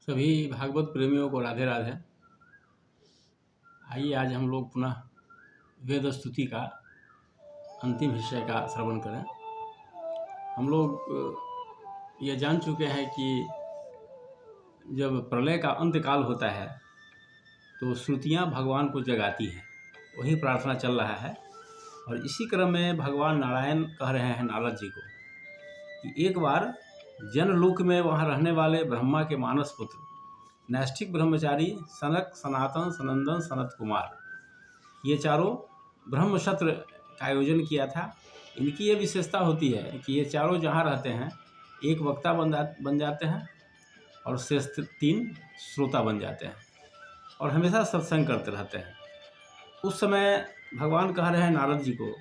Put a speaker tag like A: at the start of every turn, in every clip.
A: सभी भागवत प्रेमियों को राधे राधे। आइए आज हम लोग पुनः वेद स्तुति का अंतिम हिस्से का श्रवण करें। हम लोग ये जान चुके हैं कि जब प्रलय का अंतकाल होता है तो श्रुतियाँ भगवान को जगाती हैं, वही प्रार्थना चल रहा है। और इसी क्रम में भगवान नारायण कह रहे हैं नारद जी को कि एक बार जनलोक में वहाँ रहने वाले ब्रह्मा के मानस पुत्र नैष्ठिक ब्रह्मचारी सनक, सनातन, सनंदन, सनत कुमार, ये चारों ब्रह्मशत्र का आयोजन किया था। इनकी ये विशेषता होती है कि ये चारों जहाँ रहते हैं एक वक्ता बन जाते हैं और शेष 3 श्रोता बन जाते हैं और हमेशा सत्संग करते रहते हैं। उस समय भगवान कह रहे हैं नारद जी को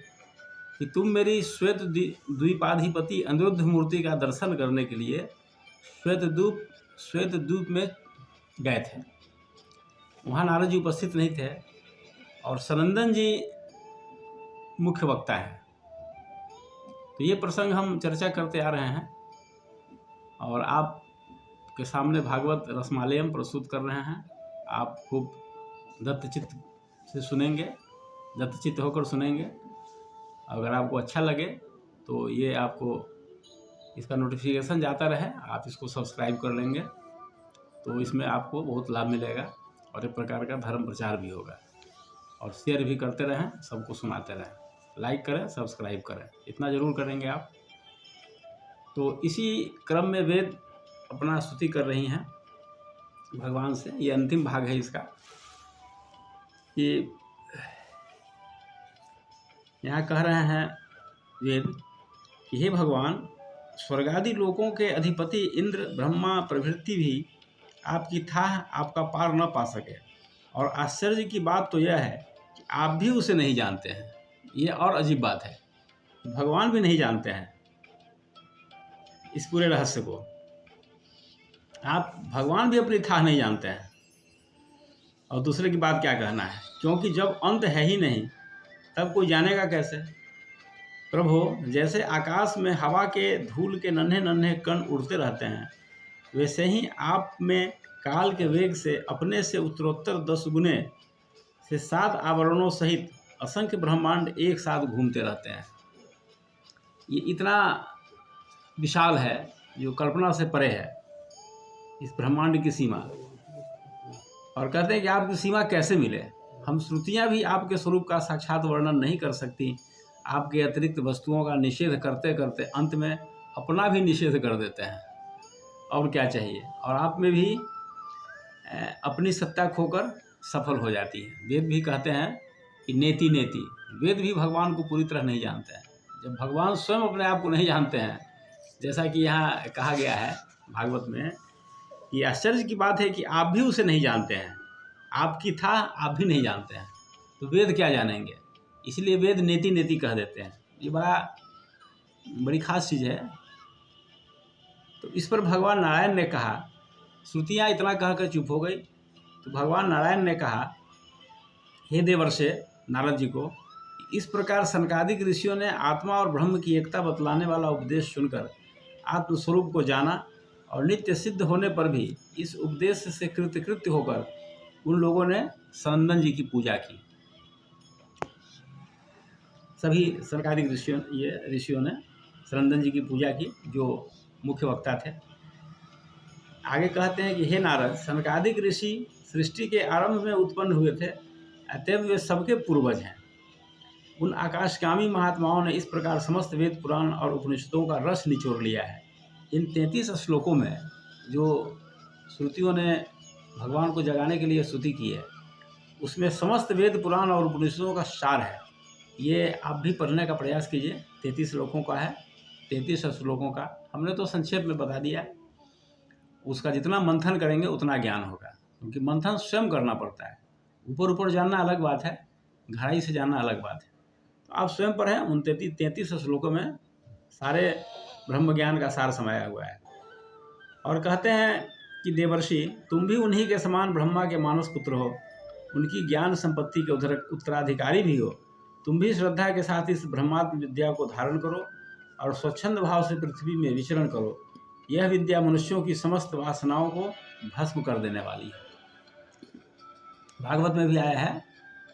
A: कि तुम मेरी श्वेत द्वीपाधिपति अनिरुद्ध मूर्ति का दर्शन करने के लिए श्वेत द्वीप में गए थे। वहाँ नारद जी उपस्थित नहीं थे और सनंदन जी मुख्य वक्ता हैं। तो ये प्रसंग हम चर्चा करते आ रहे हैं और आप के सामने भागवत रसमालयम प्रस्तुत कर रहे हैं। आप खूब दत्तचित्त से सुनेंगे, दत्तचित्त होकर सुनेंगे। अगर आपको अच्छा लगे तो ये आपको इसका नोटिफिकेशन जाता रहे, आप इसको सब्सक्राइब कर लेंगे तो इसमें आपको बहुत लाभ मिलेगा और एक प्रकार का धर्म प्रचार भी होगा। और शेयर भी करते रहें, सबको सुनाते रहें, लाइक करें, सब्सक्राइब करें, इतना ज़रूर करेंगे आप। तो इसी क्रम में वेद अपना स्तुति कर रही हैं भगवान से। ये अंतिम भाग है इसका कि यहाँ कह रहे हैं वेद कि हे भगवान, स्वर्गादि लोकों के अधिपति इंद्र, ब्रह्मा प्रभृति भी आपकी थाह आपका पार न पा सके। और आश्चर्य की बात तो यह है कि आप भी उसे नहीं जानते हैं। ये और अजीब बात है, भगवान भी नहीं जानते हैं इस पूरे रहस्य को। आप भगवान भी अपनी थाह नहीं जानते हैं और दूसरे की बात क्या कहना है, क्योंकि जब अंत है ही नहीं तब कोई जानेगा कैसे। प्रभु, जैसे आकाश में हवा के धूल के नन्हे नन्हे कण उड़ते रहते हैं, वैसे ही आप में काल के वेग से अपने से उत्तरोत्तर 10 गुने से 7 आवरणों सहित असंख्य ब्रह्मांड एक साथ घूमते रहते हैं। ये इतना विशाल है जो कल्पना से परे है इस ब्रह्मांड की सीमा। और कहते हैं कि आपकी सीमा कैसे मिले। हम श्रुतियाँ भी आपके स्वरूप का साक्षात वर्णन नहीं कर सकती। आपके अतिरिक्त वस्तुओं का निषेध करते करते अंत में अपना भी निषेध कर देते हैं। और क्या चाहिए। और आप में भी अपनी सत्ता खोकर सफल हो जाती है। वेद भी कहते हैं कि नेति नेति, वेद भी भगवान को पूरी तरह नहीं जानते हैं। जब भगवान स्वयं अपने आप को नहीं जानते हैं, जैसा कि यहाँ कहा गया है भागवत में, ये आश्चर्य की बात है कि आप भी उसे नहीं जानते हैं, आपकी था आप भी नहीं जानते हैं, तो वेद क्या जानेंगे। इसलिए वेद नेति नेति कह देते हैं। ये बड़ी खास चीज़ है। तो इस पर भगवान नारायण ने कहा, श्रुतियाँ इतना कहकर चुप हो गई तो भगवान नारायण ने कहा, हे देवर्षे नारद जी को, इस प्रकार सनकादिक ऋषियों ने आत्मा और ब्रह्म की एकता बतलाने वाला उपदेश सुनकर आत्मस्वरूप को जाना और नित्य सिद्ध होने पर भी इस उपदेश से कृतकृत्य होकर उन लोगों ने सनंदन जी की पूजा की। सभी सनकादिक ऋषियों ने सनंदन जी की पूजा की जो मुख्य वक्ता थे। आगे कहते हैं कि हे नारद, सनकादिक ऋषि सृष्टि के आरंभ में उत्पन्न हुए थे, अतएव वे सबके पूर्वज हैं। उन आकाशगामी महात्माओं ने इस प्रकार समस्त वेद पुराण और उपनिषदों का रस निचोड़ लिया है। इन 33 श्लोकों में जो श्रुतियों ने भगवान को जगाने के लिए स्तुति की है, उसमें समस्त वेद पुराण और उपनिषदों का सार है। ये आप भी पढ़ने का प्रयास कीजिए। 33 श्लोकों का है, 33 श्लोकों का हमने तो संक्षेप में बता दिया। उसका जितना मंथन करेंगे उतना ज्ञान होगा, क्योंकि मंथन स्वयं करना पड़ता है। ऊपर ऊपर जानना अलग बात है, गहराई से जानना अलग बात है। तो आप स्वयं पढ़ें। उन 33 श्लोकों में सारे ब्रह्म ज्ञान का सार समाया हुआ है। और कहते हैं कि देवर्षि, तुम भी उन्हीं के समान ब्रह्मा के मानस पुत्र हो, उनकी ज्ञान संपत्ति के उत्तराधिकारी भी हो। तुम भी श्रद्धा के साथ इस ब्रह्मात्म विद्या को धारण करो और स्वच्छंद भाव से पृथ्वी में विचरण करो। यह विद्या मनुष्यों की समस्त वासनाओं को भस्म कर देने वाली है। भागवत में भी आया है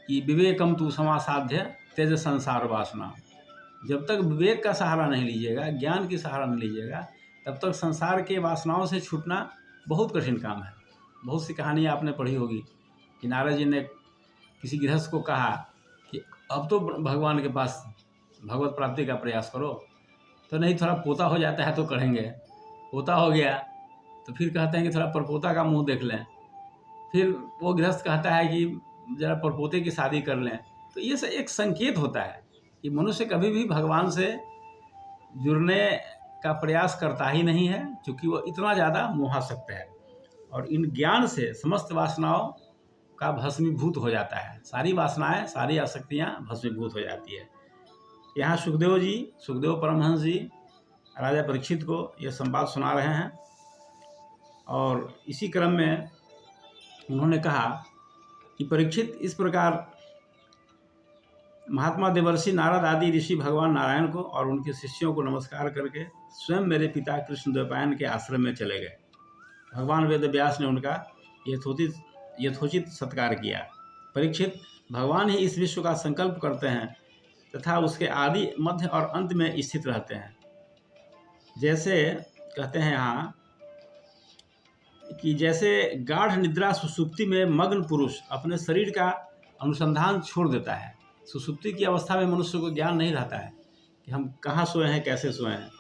A: कि विवेकम तु समासाध्य त्यज संसार वासना। जब तक विवेक का सहारा नहीं लीजिएगा, ज्ञान की सहारा नहीं लीजिएगा, तब तक संसार के वासनाओं से छूटना बहुत कठिन काम है। बहुत सी कहानियाँ आपने पढ़ी होगी कि नारद जी ने किसी गृहस्थ को कहा कि अब तो भगवान के पास भगवत प्राप्ति का प्रयास करो। तो नहीं, थोड़ा पोता हो जाता है तो करेंगे। पोता हो गया तो फिर कहते हैं कि थोड़ा परपोता का मुंह देख लें। फिर वो गृहस्थ कहता है कि जरा परपोते की शादी कर लें। तो ये सब एक संकेत होता है कि मनुष्य कभी भी भगवान से जुड़ने का प्रयास करता ही नहीं है, क्योंकि वो इतना ज़्यादा मोहासक्त है। और इन ज्ञान से समस्त वासनाओं का भस्मीभूत हो जाता है। सारी वासनाएं, सारी आसक्तियां भस्मीभूत हो जाती है। यहाँ सुखदेव परमहंस जी राजा परीक्षित को यह संवाद सुना रहे हैं। और इसी क्रम में उन्होंने कहा कि परीक्षित, इस प्रकार महात्मा देवर्षि नारद आदि ऋषि भगवान नारायण को और उनके शिष्यों को नमस्कार करके स्वयं मेरे पिता कृष्णद्वैपायन के आश्रम में चले गए। भगवान वेदव्यास ने उनका यथोचित सत्कार किया। परीक्षित, भगवान ही इस विश्व का संकल्प करते हैं तथा उसके आदि, मध्य और अंत में स्थित रहते हैं। जैसे कहते हैं यहाँ कि जैसे गाढ़ निद्रा सुसुप्ति में मग्न पुरुष अपने शरीर का अनुसंधान छोड़ देता है। सुसुप्ति की अवस्था में मनुष्य को ज्ञान नहीं रहता है कि हम कहाँ सोए हैं, कैसे सोए हैं।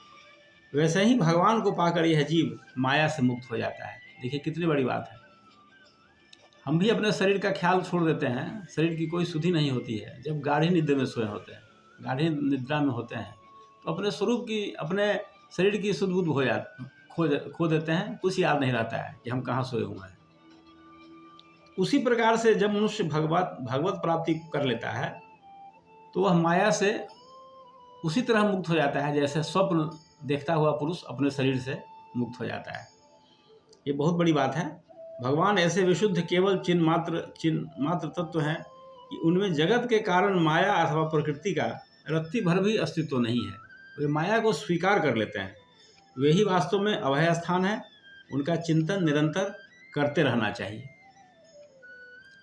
A: वैसे ही भगवान को पाकर यह जीव माया से मुक्त हो जाता है। देखिए कितनी बड़ी बात है। हम भी अपने शरीर का ख्याल छोड़ देते हैं, शरीर की कोई सुधि नहीं होती है। जब गाढ़ी निद्रा में सोए होते हैं, गाढ़ी निद्रा में होते हैं, तो अपने स्वरूप की, अपने शरीर की सुध बुध खो देते हैं। कुछ याद नहीं रहता है कि हम कहाँ सोए हुए हैं। उसी प्रकार से जब मनुष्य भगवत प्राप्ति कर लेता है तो वह माया से उसी तरह मुक्त हो जाता है जैसे स्वप्न देखता हुआ पुरुष अपने शरीर से मुक्त हो जाता है। ये बहुत बड़ी बात है। भगवान ऐसे विशुद्ध केवल चिन्ह मात्र तत्व हैं कि उनमें जगत के कारण माया अथवा प्रकृति का रत्ती भर भी अस्तित्व नहीं है। वे माया को स्वीकार कर लेते हैं। वे ही वास्तव में अभय स्थान है। उनका चिंतन निरंतर करते रहना चाहिए।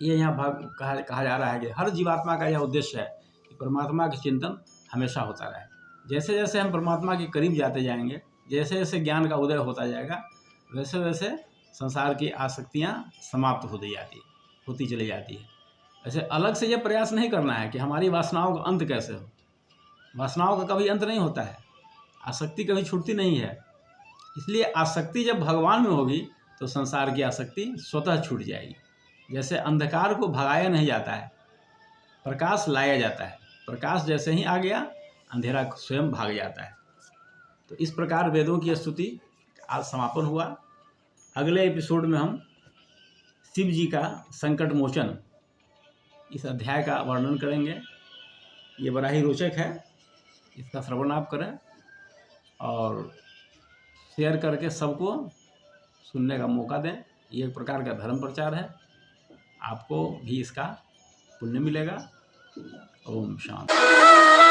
A: ये यहाँ कहा जा रहा है कि हर जीवात्मा का यह उद्देश्य है कि परमात्मा का चिंतन हमेशा होता रहे। जैसे जैसे हम परमात्मा के करीब जाते जाएंगे, जैसे जैसे ज्ञान का उदय होता जाएगा, वैसे वैसे संसार की आसक्तियाँ समाप्त होती चली जाती है। ऐसे अलग से यह प्रयास नहीं करना है कि हमारी वासनाओं का अंत कैसे हो। वासनाओं का कभी अंत नहीं होता है, आसक्ति कभी छूटती नहीं है। इसलिए आसक्ति जब भगवान में होगी तो संसार की आसक्ति स्वतः छूट जाएगी। जैसे अंधकार को भगाया नहीं जाता है, प्रकाश लाया जाता है। प्रकाश जैसे ही आ गया, अंधेरा स्वयं भाग जाता है। तो इस प्रकार वेदों की स्तुति आज समापन हुआ। अगले एपिसोड में हम शिव जी का संकट मोचन, इस अध्याय का वर्णन करेंगे। ये बड़ा ही रोचक है। इसका श्रवण आप करें और शेयर करके सबको सुनने का मौका दें। ये एक प्रकार का धर्म प्रचार है। आपको भी इसका पुण्य मिलेगा। ओम शांति।